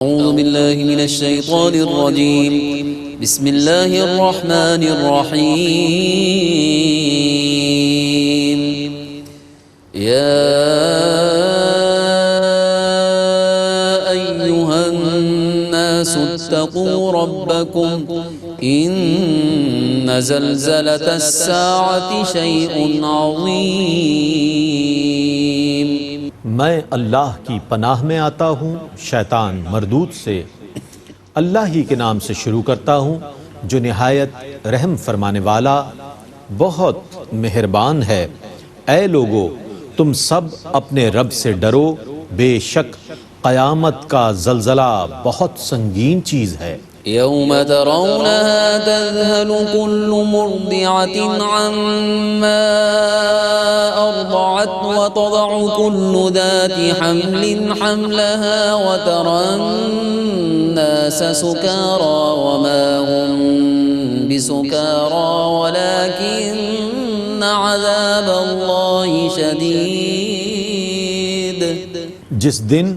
أعوذ بالله من الشيطان الرجيم. بسم الله الرحمن الرحيم. يا أيها الناس اتقوا ربكم إن زلزلة الساعة شيء عظيم. میں اللہ کی پناہ میں آتا ہوں شیطان مردود سے۔ اللہ ہی کے نام سے شروع کرتا ہوں جو نہایت رحم فرمانے والا بہت مہربان ہے۔ اے لوگو، تم سب اپنے رب سے ڈرو، بے شک قیامت کا زلزلہ بہت سنگین چیز ہے۔ يوم ترونها تذهل كل مرضعة عما أرضعت وتضع كل ذات حمل حملها وترى الناس سكارى وما هم بسكارى ولكن عذاب الله شديد۔ جس دن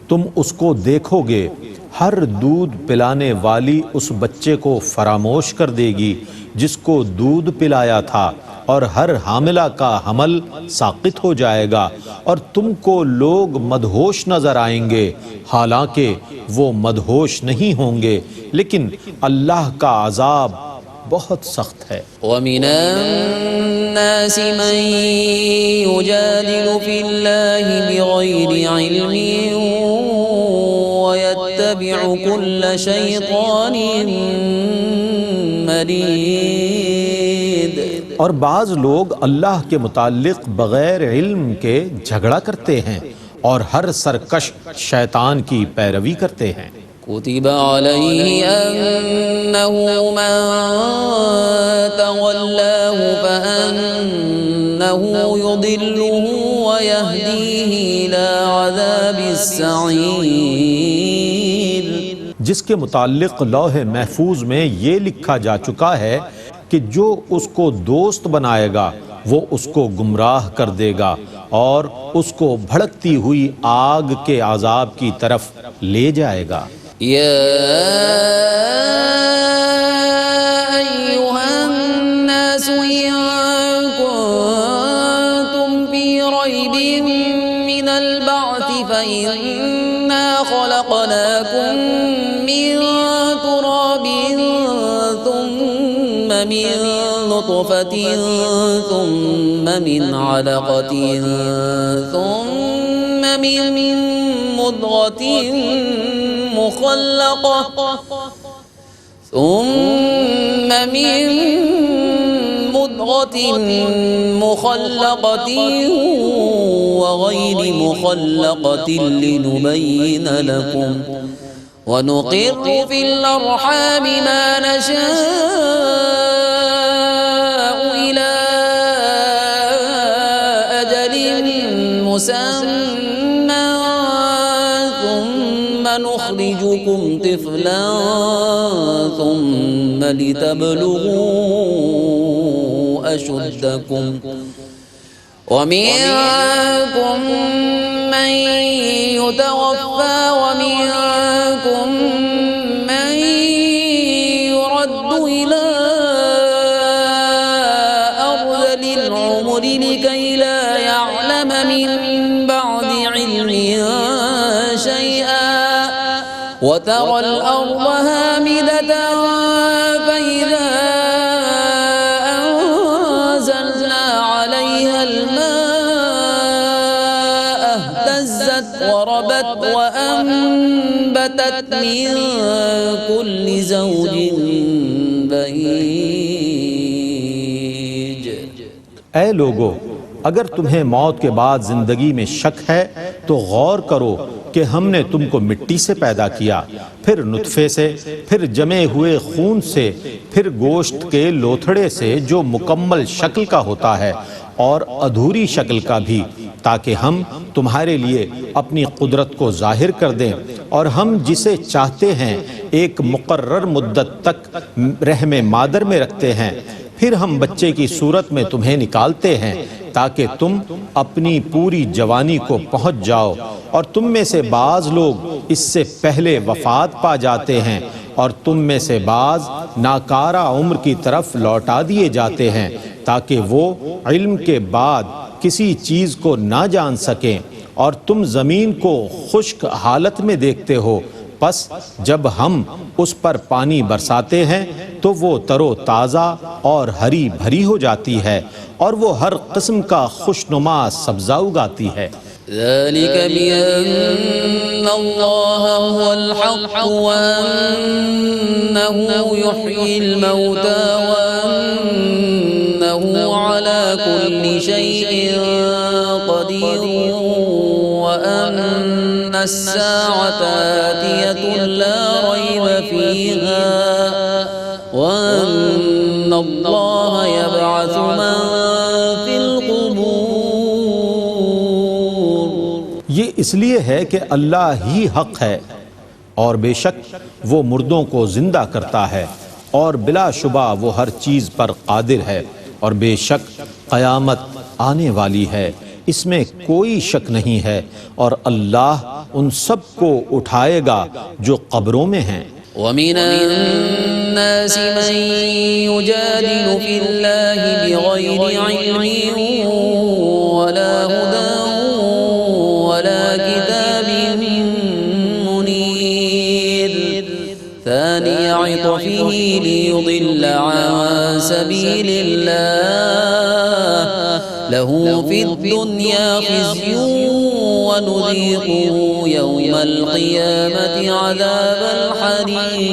تم اس کو دیکھو گے، ہر دودھ پلانے والی اس بچے کو فراموش کر دے گی جس کو دودھ پلایا تھا، اور ہر حاملہ کا حمل ساقط ہو جائے گا، اور تم کو لوگ مدہوش نظر آئیں گے، حالانکہ وہ مدہوش نہیں ہوں گے، لیکن اللہ کا عذاب بہت سخت ہے۔ وَمِنَ النَّاسِ مَن يُجَادِلُ فِي اللَّهِ بِغَيْرِ عِلْمٍ وَيَتَّبِعُ كُلَّ شَيْطَانٍ مَرِيدٍ۔ اور بعض لوگ اللہ کے متعلق بغیر علم کے جھگڑا کرتے ہیں اور ہر سرکش شیطان کی پیروی کرتے ہیں۔ كتب عليه أنه من تولاه فأنه يضله ويهديه إلى عذاب السعير۔ جس کے متعلق لوح محفوظ میں یہ لکھا جا چکا ہے کہ جو اس کو دوست بنائے گا وہ اس کو گمراہ کر دے گا اور اس کو بھڑکتی ہوئی آگ کے عذاب کی طرف لے جائے گا۔ يا أيها الناس إن كنتم في ريب من البعث فإنا خلقناكم من تراب ثم من نطفة ثم من علقة ثم من مضغة مخلقة وغير مخلقة لنبين لكم ونقر في الأرحام ما نشاء إلى أجل مسمى نخرجكم طفلا ثم لتبلغوا أشدكم ومنكم من يتوفى ومنكم من يرد إلى أرذل العمر لكي لا يعلم من بعد علم شيئا وترى الأرض هامدة فإذا أنزلنا عليها الماء اهتزت وربت وأنبتت من كل زوج بهيج۔ اے لوگو، اگر تمہیں موت کے بعد زندگی میں شک ہے تو غور کرو کہ ہم نے تم کو مٹی سے پیدا کیا، پھر نطفے سے، پھر جمے ہوئے خون سے، پھر گوشت کے لوتھڑے سے جو مکمل شکل کا ہوتا ہے اور ادھوری شکل کا بھی، تاکہ ہم تمہارے لیے اپنی قدرت کو ظاہر کر دیں، اور ہم جسے چاہتے ہیں ایک مقرر مدت تک رحم مادر میں رکھتے ہیں، پھر ہم بچے کی صورت میں تمہیں نکالتے ہیں، تاکہ تم اپنی پوری جوانی کو پہنچ جاؤ، اور تم میں سے بعض لوگ اس سے پہلے وفات پا جاتے ہیں اور تم میں سے بعض ناکارہ عمر کی طرف لوٹا دیے جاتے ہیں تاکہ وہ علم کے بعد کسی چیز کو نہ جان سکیں، اور تم زمین کو خشک حالت میں دیکھتے ہو، پس جب ہم اس پر پانی برساتے ہیں تو وہ تر و تازہ اور ہری بھری ہو جاتی ہے، اور وہ ہر قسم کا خوشنما سبزہ اگاتی ہے۔ ذلك بأن الله هو الحق وأنه يحيي الموتى وأنه على كل شيء قدير وأن الساعة آتية لا ريب فيها وأن الله يبعث من في القبور۔ یہ اس لیے ہے کہ اللہ ہی حق ہے، اور بے شک وہ مردوں کو زندہ کرتا ہے، اور بلا شبہ وہ ہر چیز پر قادر ہے، اور بے شک قیامت آنے والی ہے، اس میں کوئی شک نہیں ہے، اور اللہ ان سب کو اٹھائے گا جو قبروں میں ہیں۔ ومن الناس من يجادل في الله بغير علم ولا هدى ولا كتاب منير ثاني عطفه ليضل عن سبيل الله له في الدنيا خزي ونذيقه يوم القيامة عذاب الحريق۔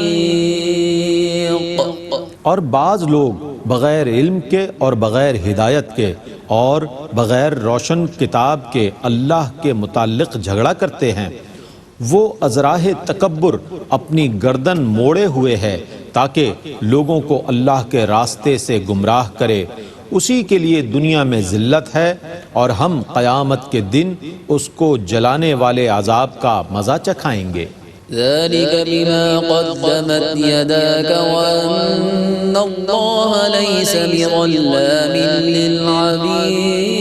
اور بعض لوگ بغیر علم کے اور بغیر ہدایت کے اور بغیر روشن کتاب کے اللہ کے متعلق جھگڑا کرتے ہیں، وہ ازراہ تکبر اپنی گردن موڑے ہوئے ہے تاکہ لوگوں کو اللہ کے راستے سے گمراہ کرے، اسی کے لیے دنیا میں ذلت ہے، اور ہم قیامت کے دن اس کو جلانے والے عذاب کا مزہ چکھائیں گے۔ ذلك بما قدمت يداك وأن الله ليس بظلام للعبيد۔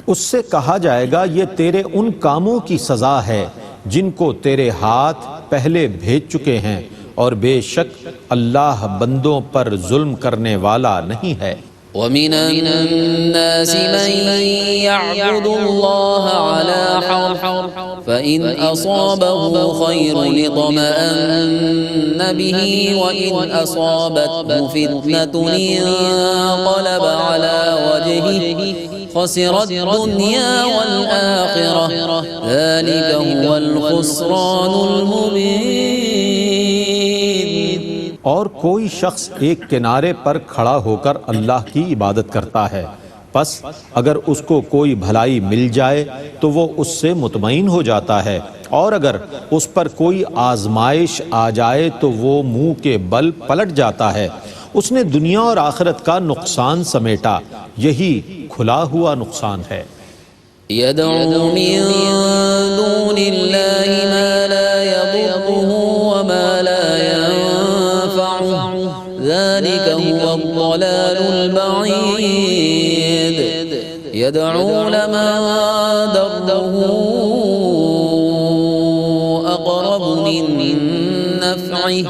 اس سے کہا جائے گا یہ تیرے ان کاموں کی سزا ہے جن کو تیرے ہاتھ پہلے بھیج چکے ہیں، اور بے شک اللہ بندوں پر ظلم کرنے والا نہیں ہے۔ ومن الناس من يعبد الله على حرف فإن أصابه خير اطمأن به وإن أصابته فتنة انقلب على وجهه خسر الدنيا والآخرة ذلك هو الخسران المبين۔ اور کوئی شخص ایک کنارے پر کھڑا ہو کر اللہ کی عبادت کرتا ہے، پس اگر اس کو کوئی بھلائی مل جائے تو وہ اس سے مطمئن ہو جاتا ہے، اور اگر اس پر کوئی آزمائش آ جائے تو وہ منہ کے بل پلٹ جاتا ہے۔ اس نے دنیا اور آخرت کا نقصان سمیٹا، یہی کھلا ہوا نقصان ہے۔ يدعو من دون الله ما لا يضره وما لا ينفعه ذلك هو الضلال البعيد۔ يدعو لمن ضره أقرب من نفعه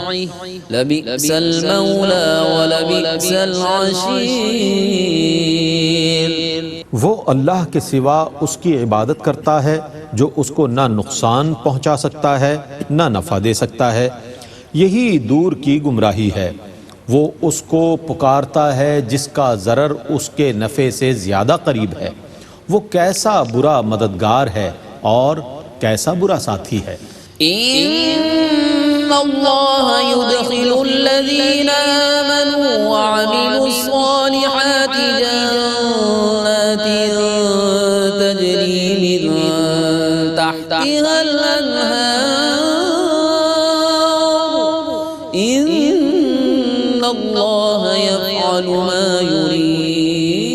لبئس المولى ولبئس العشير۔ وہ اللہ کے سوا اس کی عبادت کرتا ہے جو اس کو نہ نقصان پہنچا سکتا ہے نہ نفع دے سکتا ہے، یہی دور کی گمراہی ہے۔ وہ اس کو پکارتا ہے جس کا ضرر اس کے نفع سے زیادہ قریب ہے، وہ کیسا برا مددگار ہے اور کیسا برا ساتھی ہے۔ ان اللہ يدخل الذین آمنوا وعملوا الصالحات جنات تجری من تحتها الانہار ان اللہ یفعل ما یرید۔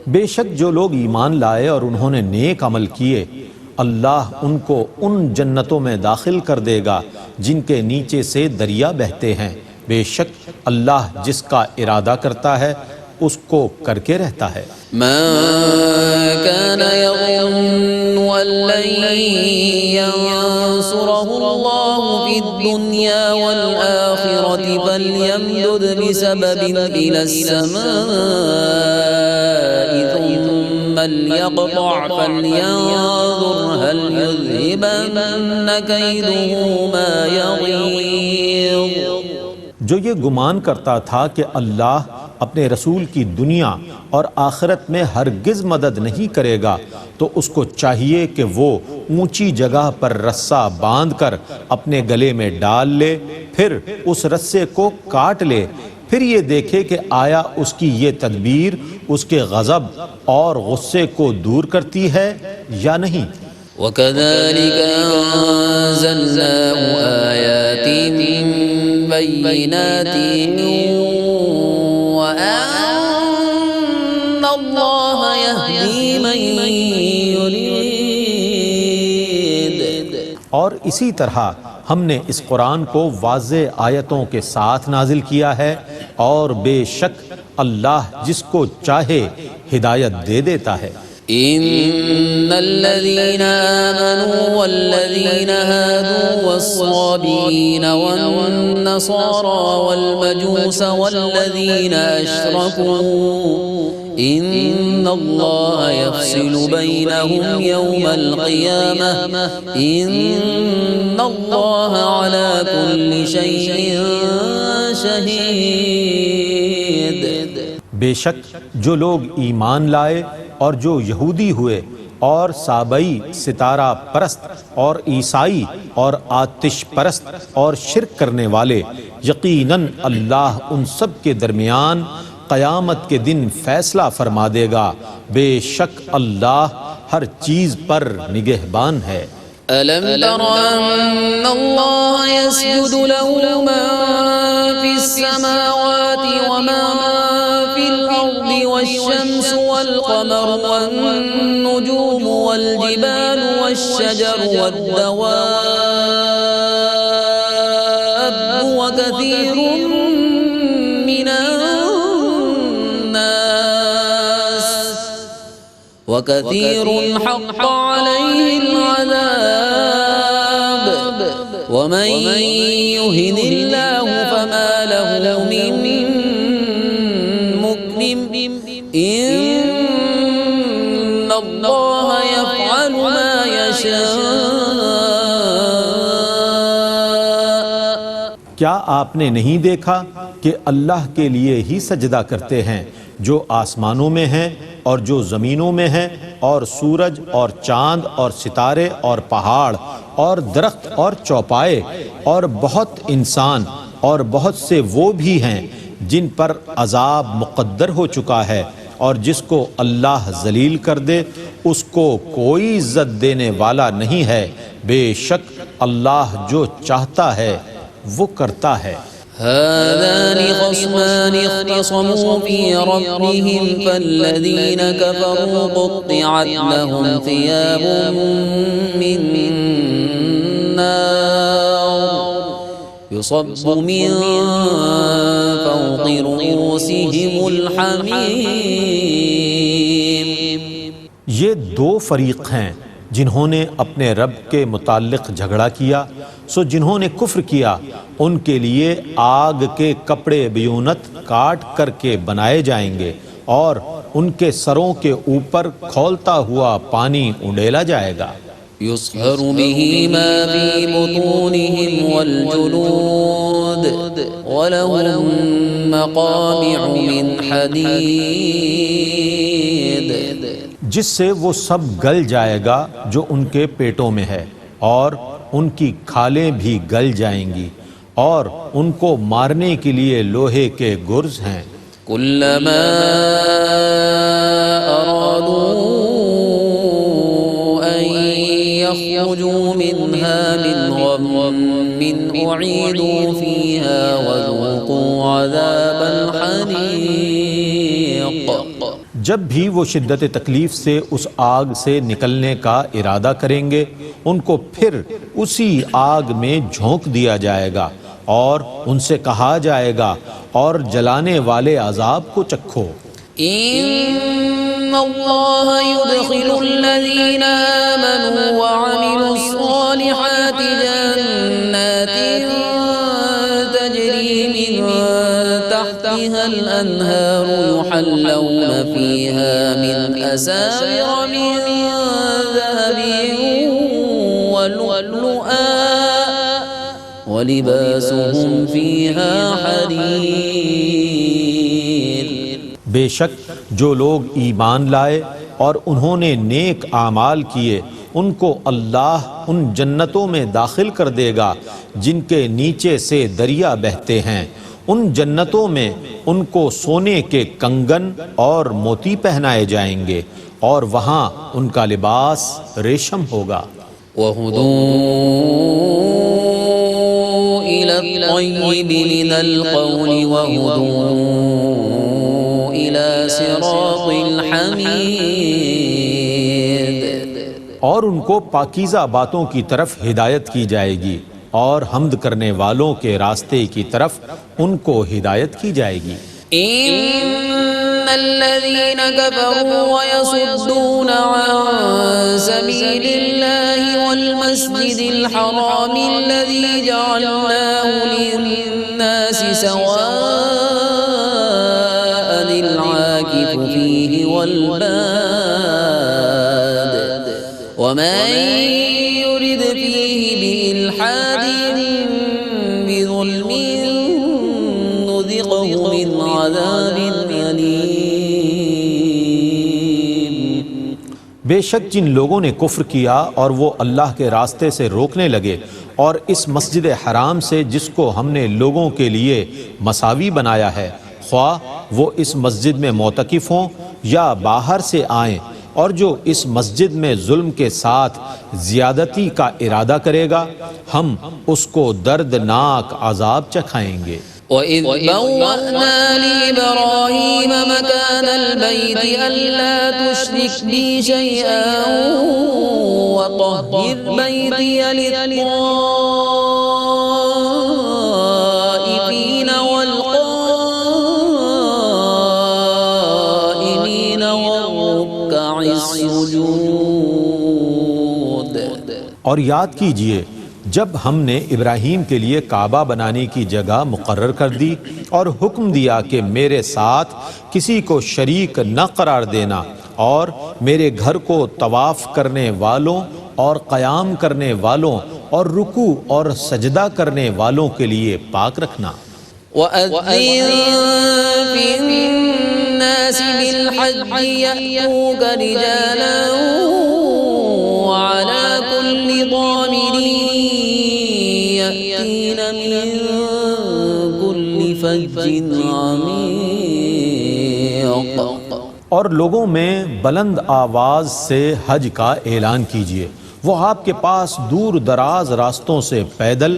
بے شک جو لوگ ایمان لائے اور انہوں نے نیک عمل کیے، اللہ ان کو ان جنتوں میں داخل کر دے گا جن کے نیچے سے دریا بہتے ہیں، بے شک اللہ جس کا ارادہ کرتا ہے اس کو کر کے رہتا ہے۔ ما كان يظن أن لن ينصره الله في الدنيا والآخرة فليمدد بسبب إلى السماء ثم ليقطع فلينظر هل يذهبن كيده ما يغيظ۔ جو یہ گمان کرتا تھا کہ اللہ اپنے رسول کی دنیا اور آخرت میں ہرگز مدد نہیں کرے گا، تو اس کو چاہیے کہ وہ اونچی جگہ پر رسہ باندھ کر اپنے گلے میں ڈال لے، پھر اس رسے کو کاٹ لے، پھر یہ دیکھے کہ آیا اس کی یہ تدبیر اس کے غضب اور غصے کو دور کرتی ہے یا نہیں۔ وَكَذَلِكَ أَنزَلْنَاهُ آيَاتٍ بَيِّنَاتٍ وَأَنَّ اللَّهَ يَهْدِي مَن يُرِيدُ۔ اور اسی طرح ہم نے اس قرآن کو واضح آیتوں کے ساتھ نازل کیا ہے، اور بے شک اللہ جس کو چاہے ہدایت دے دیتا ہے۔ إن الذين آمنوا والذين هادوا والصابئين والنصارى والمجوس والذين أشركوا إن الله يفصل بينهم يوم القيامة إن الله على كل شيء شهيد۔ بے شک جو لوگ ایمان لائے اور جو یہودی ہوئے اور سابئی ستارہ پرست اور عیسائی اور آتش پرست اور شرک کرنے والے، یقیناً اللہ ان سب کے درمیان قیامت کے دن فیصلہ فرما دے گا، بے شک اللہ ہر چیز پر نگہبان ہے۔ أَلَمْ تَرَ أَنَّ اللَّهَ يَسْجُدُ لَهُ مَن فِي السَّمَاوَاتِ وَمَن فِي الْأَرْضِ وَالشَّمْسُ وَالْقَمَرُ وَالنُّجُومُ وَالْجِبَالُ وَالشَّجَرُ وَالدَّوَابُّ وَكَثِيرٌ مِّنَ النَّاسِ وَكَثِيرٌ حَقَّ عَلَيْهِ الْعَذَابُ وَمَن يُهِنِ اللَّهُ فَمَا لَهُ مِن مُّكْرِمٍ إِنَّ اللَّهَ يَفْعَلُ مَا يَشَاءُ۔ کیا آپ نے نہیں دیکھا کہ اللہ کے لیے ہی سجدہ کرتے ہیں جو آسمانوں میں ہیں اور جو زمینوں میں ہیں، اور سورج اور چاند اور ستارے اور پہاڑ اور درخت اور چوپائے، اور بہت انسان اور بہت سے وہ بھی ہیں جن پر عذاب مقدر ہو چکا ہے، اور جس کو اللہ ذلیل کر دے اس کو کوئی عزت دینے والا نہیں ہے، بے شک اللہ جو چاہتا ہے وہ کرتا ہے۔ هذان خصمان اختصموا في ربهم فالذين كفروا قطعت لهم ثياب من نار يصب من فوق رؤوسهم الحميم۔ یہ دو فریق ہیں جنہوں نے اپنے رب کے متعلق جھگڑا کیا، سو جنہوں نے کفر کیا ان کے لیے آگ کے کپڑے بیونت کاٹ کر کے بنائے جائیں گے، اور ان کے سروں کے اوپر کھولتا ہوا پانی انڈیلا جائے گا۔ يصهر به ما في بطونهم والجلود ولهم مقامع من حديد، جس سے وہ سب گل جائے گا جو ان کے پیٹوں میں ہے، اور ان کی کھالیں بھی گل جائیں گی، اور ان کو مارنے کے لیے لوہے کے گرز ہیں۔ كلما أرادوا أن يخرجوا منها من غم أعيدوا فيها وذوقوا عذاب الحريق۔ جب بھی وہ شدت تکلیف سے اس آگ سے نکلنے کا ارادہ کریں گے ان کو پھر اسی آگ میں جھونک دیا جائے گا، اور ان سے کہا جائے گا اور جلانے والے عذاب کو چکھو۔ إن الله يدخل الذين آمنوا وعملوا الصالحات جنات تجري من تحتها الأنهار يحلون فيها من أساور من ذهب ولؤلؤا ولباسهم فيها حرير. بے شک جو لوگ ایمان لائے اور انہوں نے نیک اعمال کیے ان کو اللہ ان جنتوں میں داخل کر دے گا جن کے نیچے سے دریا بہتے ہیں. ان جنتوں میں ان کو سونے کے کنگن اور موتی پہنائے جائیں گے اور وہاں ان کا لباس ریشم ہوگا. وَهُدُوا إِلَى الطَّيِّبِ مِنَ الْقَوْلِ وَهُدُوا إِلَى صِرَاطِ الْحَمِيدِ. اور ان کو پاکیزہ باتوں کی طرف ہدایت کی جائے گی اور حمد کرنے والوں کے راستے کی طرف ان کو ہدایت کی جائے گی. إن الذين كفروا ويصدون عن سبيل الله والمسجد الحرام الذي جعلناه للناس سواء العاكف فيه والباد ومن يرد فيه بإلحاد بظلم نذقه من عذاب أليم. بے شک جن لوگوں نے کفر کیا اور وہ اللہ کے راستے سے روکنے لگے اور اس مسجد حرام سے جس کو ہم نے لوگوں کے لیے مساوی بنایا ہے خواہ وہ اس مسجد میں معتکف ہوں یا باہر سے آئیں اور جو اس مسجد میں ظلم کے ساتھ زیادتی کا ارادہ کرے گا ہم اس کو دردناک عذاب چکھائیں گے. وَإِذْ بَوَّأْنَا لِإِبْرَاهِيمَ مَكَانَ الْبَيْتِ أَلَّا تُشْرِكْ بِي شَيْئًا وَطَهِّرْ بَيْتِيَ لِلطَّائِفِينَ وَالْقَائِمِينَ وَالرُّكَّعِ السُّجُودِ. اور یاد کیجئے جب ہم نے ابراہیم کے لیے کعبہ بنانے کی جگہ مقرر کر دی اور حکم دیا کہ میرے ساتھ کسی کو شریک نہ قرار دینا اور میرے گھر کو طواف کرنے والوں اور قیام کرنے والوں اور رکوع اور سجدہ کرنے والوں کے لیے پاک رکھنا. وَأَذِّن فِي النَّاسِ بِالْحَجِّ يَأْتُوكَ رِجَالًا وَعَلَى كُلِّ ضَامِرٍ يَأْتِينَ مِن كُلِّ فَجٍّ عَمِيقٍ. اور لوگوں میں بلند آواز سے حج کا اعلان کیجیے وہ آپ کے پاس دور دراز راستوں سے پیدل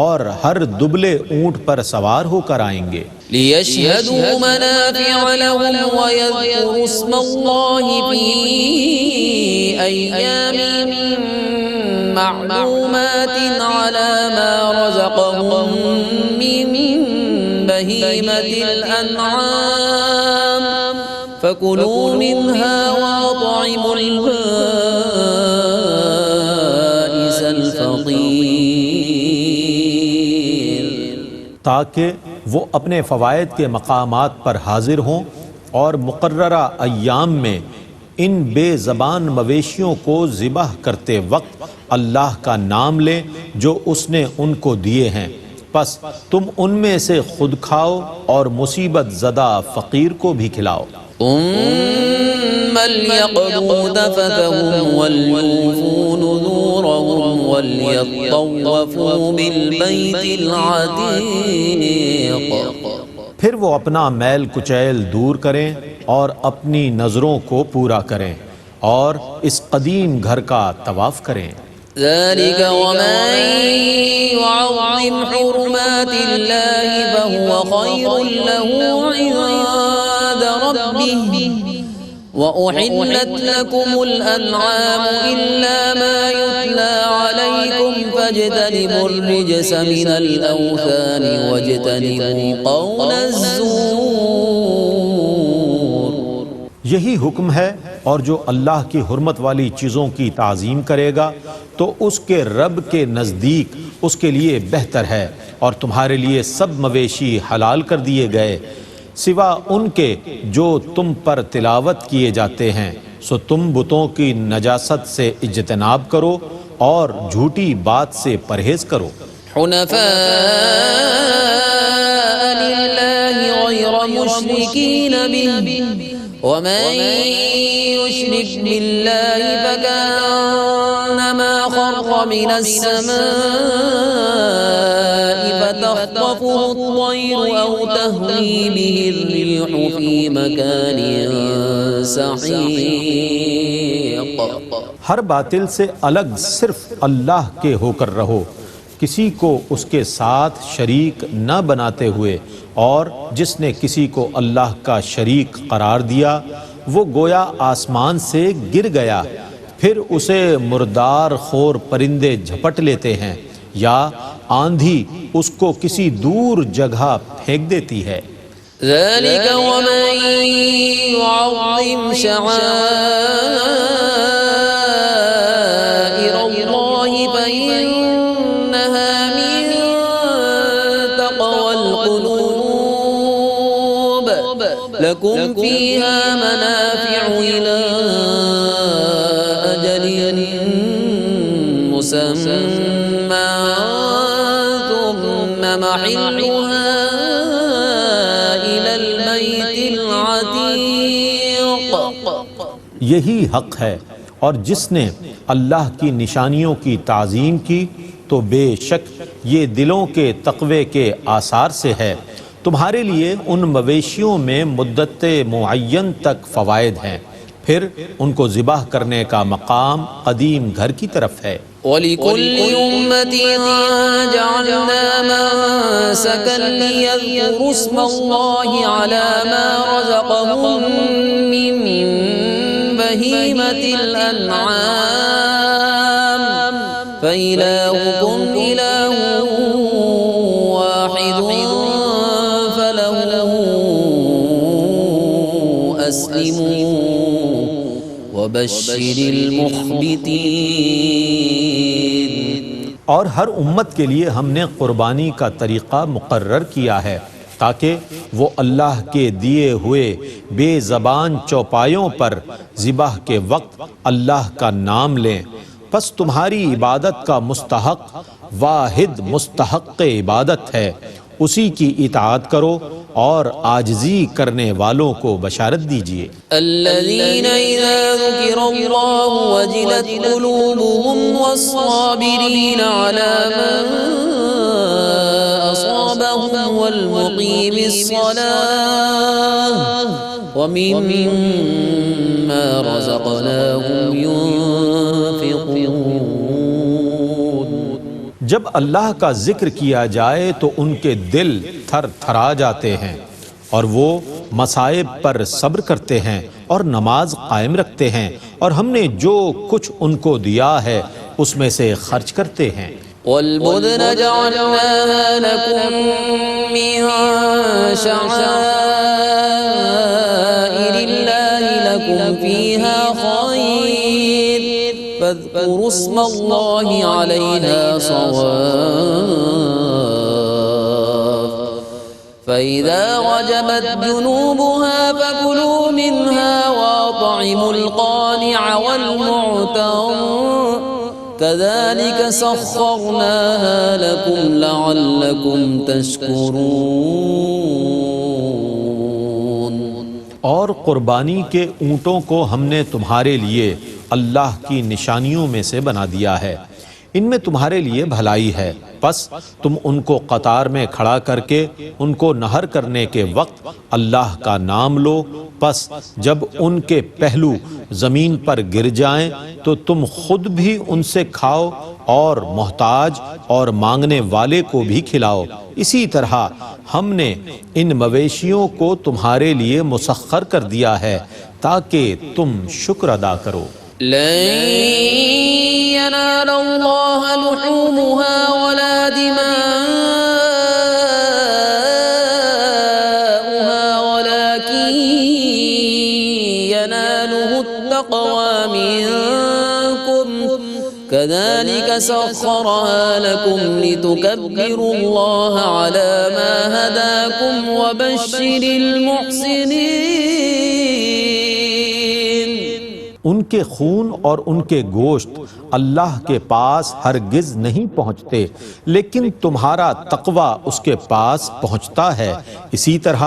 اور ہر دبلے اونٹ پر سوار ہو کر آئیں گے. لِيَشْهَدُوا مَنَافِعَ لَهُمْ وَيَذْكُرُوا اسْمَ اللَّهِ فِي أَيَّامٍ مَّعْلُومَاتٍ عَلَى مَا رَزَقَهُم مِّن بَهِيمَةِ الْأَنْعَامِ فَكُلُوا مِنْهَا وَأَطْعِمُوا الْبَائِسَ الْفَقِيرَ. تاکہ وہ اپنے فوائد کے مقامات پر حاضر ہوں اور مقررہ ایام میں ان بے زبان مویشیوں کو ذبح کرتے وقت اللہ کا نام لیں جو اس نے ان کو دیے ہیں پس تم ان میں سے خود کھاؤ اور مصیبت زدہ فقیر کو بھی کھلاؤ. ثم ليقضوا تفثهم وليوفوا نذورهم وليطوفوا بالبيت العتيق. پھر وہ اپنا میل کچیل دور کریں اور اپنی نظروں کو پورا کریں اور اس قدیم گھر کا طواف کریں. ذلك ومن يعظم حرمات الله فهو خير له عند ربه وأحلت لكم الأنعام إلا ما يتلى عليكم فاجتنبوا الرجس من الأوثان واجتنبوا قول الزور یہی حکم ہے، اور جو اللہ کی حرمت والی چیزوں کی تعظیم کرے گا تو اس کے رب کے نزدیک اس کے لیے بہتر ہے، اور تمہارے لیے سب مویشی حلال کر دیے گئے سوا ان کے جو تم پر تلاوت کیے جاتے ہیں، سو تم بتوں کی نجاست سے اجتناب کرو اور جھوٹی بات سے پرہیز کرو۔ حنفاء لله غير مشركين به ومن يشرك بالله فكأنما خر من السماء فتخطفه الطير أو تهوي به الريح في مكان سحيق۔ ہر باطل سے الگ صرف اللہ کے ہو کر رہو، کسی کو اس کے ساتھ شریک نہ بناتے ہوئے، اور جس نے کسی کو اللہ کا شریک قرار دیا وہ گویا آسمان سے گر گیا، پھر اسے مردار خور پرندے جھپٹ لیتے ہیں، یا آندھی اس کو کسی دور جگہ پھینک دیتی ہے۔ ذلك ومن يعظم شعائر الله فإنها من تقوى القلوب لكم فيها منافع إلى أجل مسمى ثم محلها یہی حق ہے، اور جس نے اللہ کی نشانیوں کی تعظیم کی تو بے شک یہ دلوں کے تقوی کے آثار سے ہے۔ تمہارے لیے ان مویشیوں میں مدت معین تک فوائد ہیں، پھر ان کو ذبح کرنے کا مقام قدیم گھر کی طرف ہے۔ وَلِكُلِّ أُمَّةٍ جَعَلْنَا مَنسَكًا لِيَذْكُرُوا اسْمَ اللَّهِ عَلَى مَا رَزَقَهُم مِّن بَهِيمَةِ الْأَنْعَامِ فَإِلَٰهُكُمْ إِلَٰهٌ وَاحِدٌ فَلَهُ أَسْلِمُوا وَبَشِّرِ الْمُخْبِتِينَ۔ اور ہر امت کے لیے ہم نے قربانی کا طریقہ مقرر کیا ہے تاکہ وہ اللہ کے دیے ہوئے بے زبان چوپایوں پر ذبح کے وقت اللہ کا نام لیں۔ پس تمہاری عبادت کا مستحق واحد مستحق عبادت ہے، اسی کی اطاعت کرو اور عاجزی کرنے والوں کو بشارت دیجیے۔ الذين إذا ذكر الله وجلت قلوبهم والصابرين على ما أصابهم والمقيم الصلاة ومما رزقناهم ينفقون۔ جب اللہ کا ذکر کیا جائے تو ان کے دل تھر تھرا جاتے ہیں، اور وہ مصائب پر صبر کرتے ہیں اور نماز قائم رکھتے ہیں، اور ہم نے جو کچھ ان کو دیا ہے اس میں سے خرچ کرتے ہیں۔ والبدن جعلناها لكم من شعائر الله لكم فيها خير فاذكروا اسم الله عليها صواف فإذا وجبت جنوبها فكلوا منها وأطعموا القانع والمعتر كذلك سخرناها لكم لعلكم تشكرون۔ اور قربانی کے اونٹوں کو ہم نے تمہارے لیے اللہ کی نشانیوں میں سے بنا دیا ہے، ان میں تمہارے لیے بھلائی ہے، پس تم ان کو قطار میں کھڑا کر کے ان کو نہر کرنے کے وقت اللہ کا نام لو، پس جب ان کے پہلو زمین پر گر جائیں تو تم خود بھی ان سے کھاؤ اور محتاج اور مانگنے والے کو بھی کھلاؤ۔ اسی طرح ہم نے ان مویشیوں کو تمہارے لیے مسخر کر دیا ہے تاکہ تم شکر ادا کرو۔ لن ينال الله لحومها ولا دماؤها ولكن سخرها لكم لتكبروا الله على ما هداكم وبشر المحسنين. ان کے خون اور ان کے گوشت اللہ کے پاس ہرگز نہیں پہنچتے، لیکن تمہارا تقوی اس کے پاس پہنچتا ہے. اسی طرح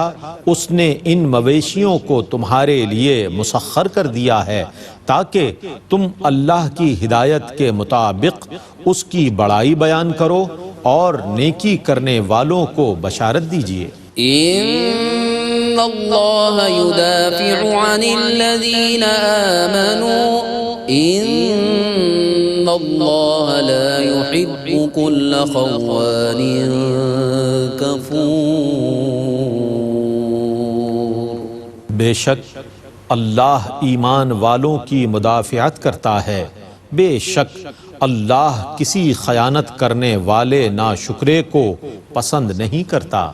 اس نے ان مویشیوں کو تمہارے لیے مسخر کر دیا ہے تاکہ تم اللہ کی ہدایت کے مطابق اس کی بڑائی بیان کرو اور نیکی کرنے والوں کو بشارت دیجیے. ان اللہ يدافع عن الذین آمنوا ان اللہ لا يحب كل خوان کفور. بے شک اللہ ایمان والوں کی مدافعت کرتا ہے، بے شک اللہ کسی خیانت کرنے والے ناشکرے کو پسند نہیں کرتا.